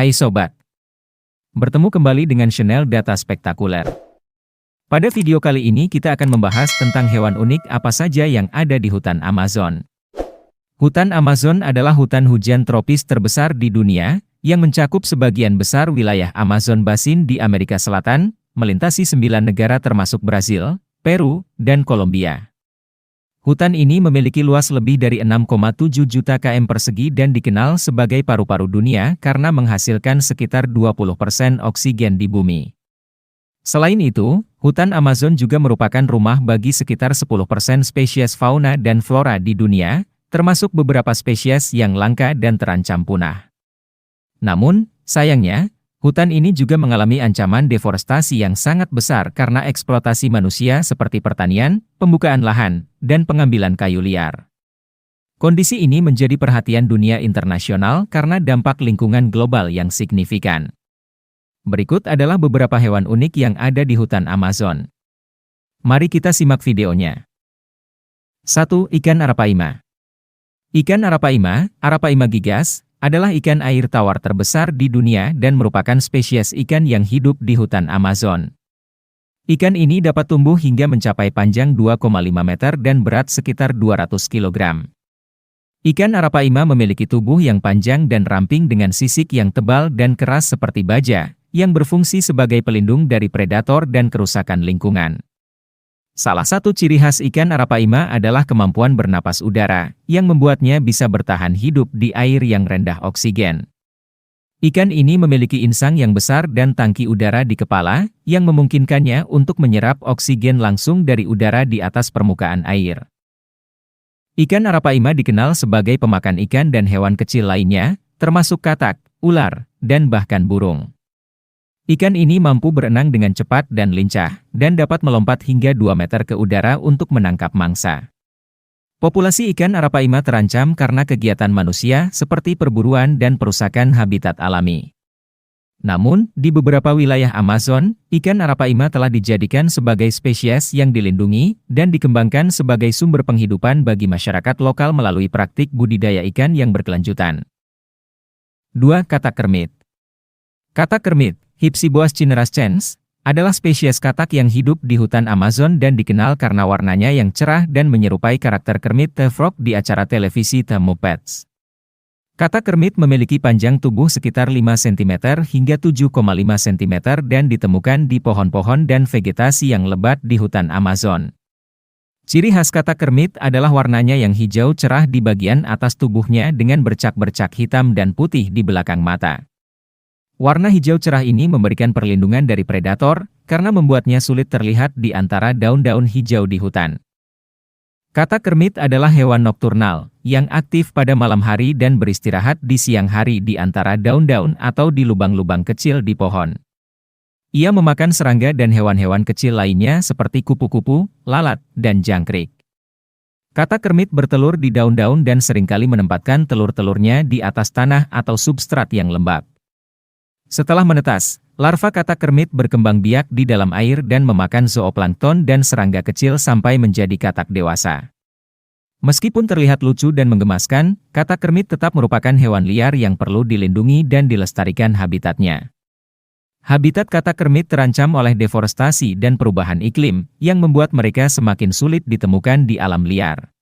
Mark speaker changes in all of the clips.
Speaker 1: Hai Sobat, bertemu kembali dengan Channel Data Spektakuler. Pada video kali ini kita akan membahas tentang hewan unik apa saja yang ada di hutan Amazon. Hutan Amazon adalah hutan hujan tropis terbesar di dunia, yang mencakup sebagian besar wilayah Amazon Basin di Amerika Selatan, melintasi 9 negara termasuk Brasil, Peru, dan Kolombia. Hutan ini memiliki luas lebih dari 6,7 juta km persegi dan dikenal sebagai paru-paru dunia karena menghasilkan sekitar 20% oksigen di bumi. Selain itu, hutan Amazon juga merupakan rumah bagi sekitar 10% spesies fauna dan flora di dunia, termasuk beberapa spesies yang langka dan terancam punah. Namun, sayangnya, hutan ini juga mengalami ancaman deforestasi yang sangat besar karena eksploitasi manusia seperti pertanian, pembukaan lahan, dan pengambilan kayu liar. Kondisi ini menjadi perhatian dunia internasional karena dampak lingkungan global yang signifikan. Berikut adalah beberapa hewan unik yang ada di hutan Amazon. Mari kita simak videonya. 1. Ikan Arapaima. Ikan Arapaima, Arapaima gigas, adalah ikan air tawar terbesar di dunia dan merupakan spesies ikan yang hidup di hutan Amazon. Ikan ini dapat tumbuh hingga mencapai panjang 2,5 meter dan berat sekitar 200 kg. Ikan Arapaima memiliki tubuh yang panjang dan ramping dengan sisik yang tebal dan keras seperti baja, yang berfungsi sebagai pelindung dari predator dan kerusakan lingkungan. Salah satu ciri khas ikan Arapaima adalah kemampuan bernapas udara, yang membuatnya bisa bertahan hidup di air yang rendah oksigen. Ikan ini memiliki insang yang besar dan tangki udara di kepala, yang memungkinkannya untuk menyerap oksigen langsung dari udara di atas permukaan air. Ikan Arapaima dikenal sebagai pemakan ikan dan hewan kecil lainnya, termasuk katak, ular, dan bahkan burung. Ikan ini mampu berenang dengan cepat dan lincah, dan dapat melompat hingga 2 meter ke udara untuk menangkap mangsa. Populasi ikan Arapaima terancam karena kegiatan manusia seperti perburuan dan perusakan habitat alami. Namun, di beberapa wilayah Amazon, ikan Arapaima telah dijadikan sebagai spesies yang dilindungi dan dikembangkan sebagai sumber penghidupan bagi masyarakat lokal melalui praktik budidaya ikan yang berkelanjutan. 2. Katak kermit. Katak kermit, Hypsiboas cinerascens, adalah spesies katak yang hidup di hutan Amazon dan dikenal karena warnanya yang cerah dan menyerupai karakter kermit the Frog di acara televisi The Muppets. Katak kermit memiliki panjang tubuh sekitar 5 cm hingga 7,5 cm dan ditemukan di pohon-pohon dan vegetasi yang lebat di hutan Amazon. Ciri khas katak kermit adalah warnanya yang hijau cerah di bagian atas tubuhnya dengan bercak-bercak hitam dan putih di belakang mata. Warna hijau cerah ini memberikan perlindungan dari predator, karena membuatnya sulit terlihat di antara daun-daun hijau di hutan. Katak kermit adalah hewan nokturnal, yang aktif pada malam hari dan beristirahat di siang hari di antara daun-daun atau di lubang-lubang kecil di pohon. Ia memakan serangga dan hewan-hewan kecil lainnya seperti kupu-kupu, lalat, dan jangkrik. Katak kermit bertelur di daun-daun dan seringkali menempatkan telur-telurnya di atas tanah atau substrat yang lembab. Setelah menetas, larva katak kermit berkembang biak di dalam air dan memakan zooplankton dan serangga kecil sampai menjadi katak dewasa. Meskipun terlihat lucu dan menggemaskan, katak kermit tetap merupakan hewan liar yang perlu dilindungi dan dilestarikan habitatnya. Habitat katak kermit terancam oleh deforestasi dan perubahan iklim, yang membuat mereka semakin sulit ditemukan di alam liar.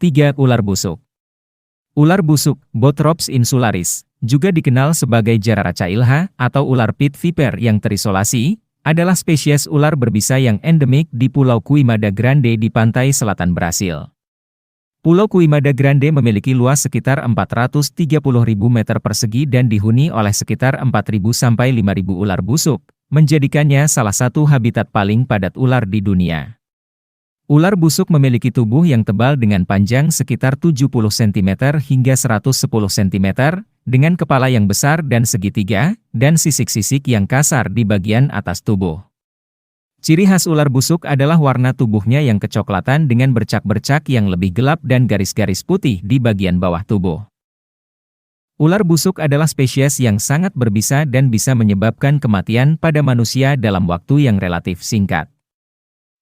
Speaker 1: 3. Ular busuk. Ular busuk, Bothrops insularis, juga dikenal sebagai Jararaca ilha atau ular pit viper yang terisolasi, adalah spesies ular berbisa yang endemik di Pulau Quimada Grande di pantai selatan Brasil. Pulau Quimada Grande memiliki luas sekitar 430.000 meter persegi dan dihuni oleh sekitar 4.000 sampai 5.000 ular busuk, menjadikannya salah satu habitat paling padat ular di dunia. Ular busuk memiliki tubuh yang tebal dengan panjang sekitar 70 cm hingga 110 cm, dengan kepala yang besar dan segitiga, dan sisik-sisik yang kasar di bagian atas tubuh. Ciri khas ular busuk adalah warna tubuhnya yang kecoklatan dengan bercak-bercak yang lebih gelap dan garis-garis putih di bagian bawah tubuh. Ular busuk adalah spesies yang sangat berbisa dan bisa menyebabkan kematian pada manusia dalam waktu yang relatif singkat.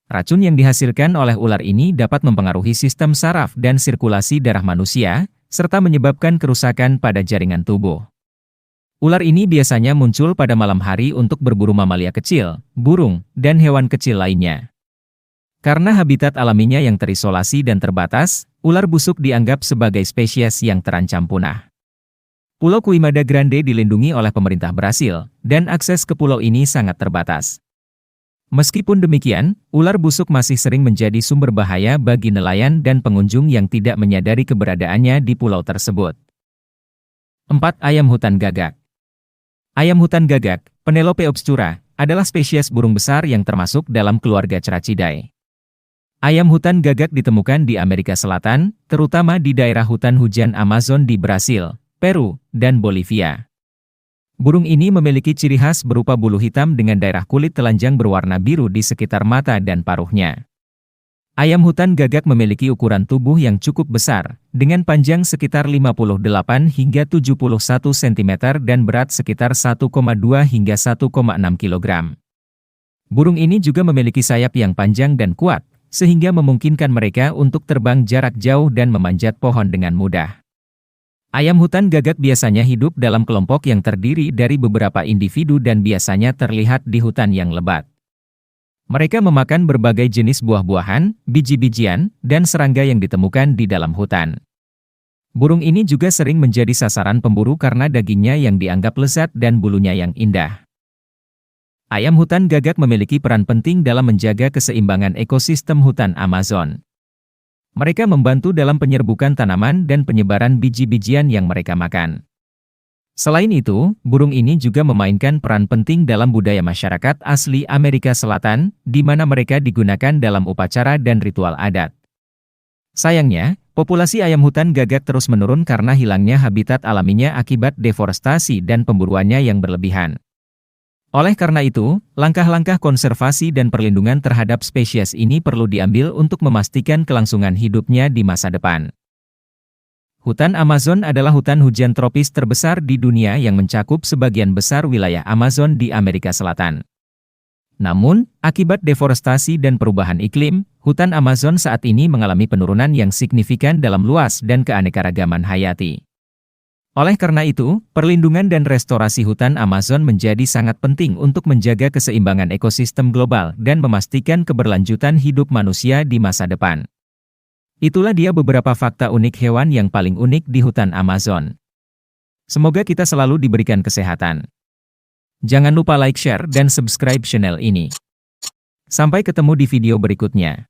Speaker 1: Racun yang dihasilkan oleh ular ini dapat mempengaruhi sistem saraf dan sirkulasi darah manusia, serta menyebabkan kerusakan pada jaringan tubuh. Ular ini biasanya muncul pada malam hari untuk berburu mamalia kecil, burung, dan hewan kecil lainnya. Karena habitat alaminya yang terisolasi dan terbatas, ular busuk dianggap sebagai spesies yang terancam punah. Pulau Queimada Grande dilindungi oleh pemerintah Brasil, dan akses ke pulau ini sangat terbatas. Meskipun demikian, ular busuk masih sering menjadi sumber bahaya bagi nelayan dan pengunjung yang tidak menyadari keberadaannya di pulau tersebut. 4. Ayam hutan gagak. Ayam hutan gagak, Penelope obscura, adalah spesies burung besar yang termasuk dalam keluarga Ceracidae. Ayam hutan gagak ditemukan di Amerika Selatan, terutama di daerah hutan hujan Amazon di Brasil, Peru, dan Bolivia. Burung ini memiliki ciri khas berupa bulu hitam dengan daerah kulit telanjang berwarna biru di sekitar mata dan paruhnya. Ayam hutan gagak memiliki ukuran tubuh yang cukup besar, dengan panjang sekitar 58 hingga 71 cm dan berat sekitar 1,2 hingga 1,6 kg. Burung ini juga memiliki sayap yang panjang dan kuat, sehingga memungkinkan mereka untuk terbang jarak jauh dan memanjat pohon dengan mudah. Ayam hutan gagak biasanya hidup dalam kelompok yang terdiri dari beberapa individu dan biasanya terlihat di hutan yang lebat. Mereka memakan berbagai jenis buah-buahan, biji-bijian, dan serangga yang ditemukan di dalam hutan. Burung ini juga sering menjadi sasaran pemburu karena dagingnya yang dianggap lezat dan bulunya yang indah. Ayam hutan gagak memiliki peran penting dalam menjaga keseimbangan ekosistem hutan Amazon. Mereka membantu dalam penyerbukan tanaman dan penyebaran biji-bijian yang mereka makan. Selain itu, burung ini juga memainkan peran penting dalam budaya masyarakat asli Amerika Selatan, di mana mereka digunakan dalam upacara dan ritual adat. Sayangnya, populasi ayam hutan gagak terus menurun karena hilangnya habitat alaminya akibat deforestasi dan pemburuannya yang berlebihan. Oleh karena itu, langkah-langkah konservasi dan perlindungan terhadap spesies ini perlu diambil untuk memastikan kelangsungan hidupnya di masa depan. Hutan Amazon adalah hutan hujan tropis terbesar di dunia yang mencakup sebagian besar wilayah Amazon di Amerika Selatan. Namun, akibat deforestasi dan perubahan iklim, hutan Amazon saat ini mengalami penurunan yang signifikan dalam luas dan keanekaragaman hayati. Oleh karena itu, perlindungan dan restorasi hutan Amazon menjadi sangat penting untuk menjaga keseimbangan ekosistem global dan memastikan keberlanjutan hidup manusia di masa depan. Itulah dia beberapa fakta unik hewan yang paling unik di hutan Amazon. Semoga kita selalu diberikan kesehatan. Jangan lupa like, share, dan subscribe channel ini. Sampai ketemu di video berikutnya.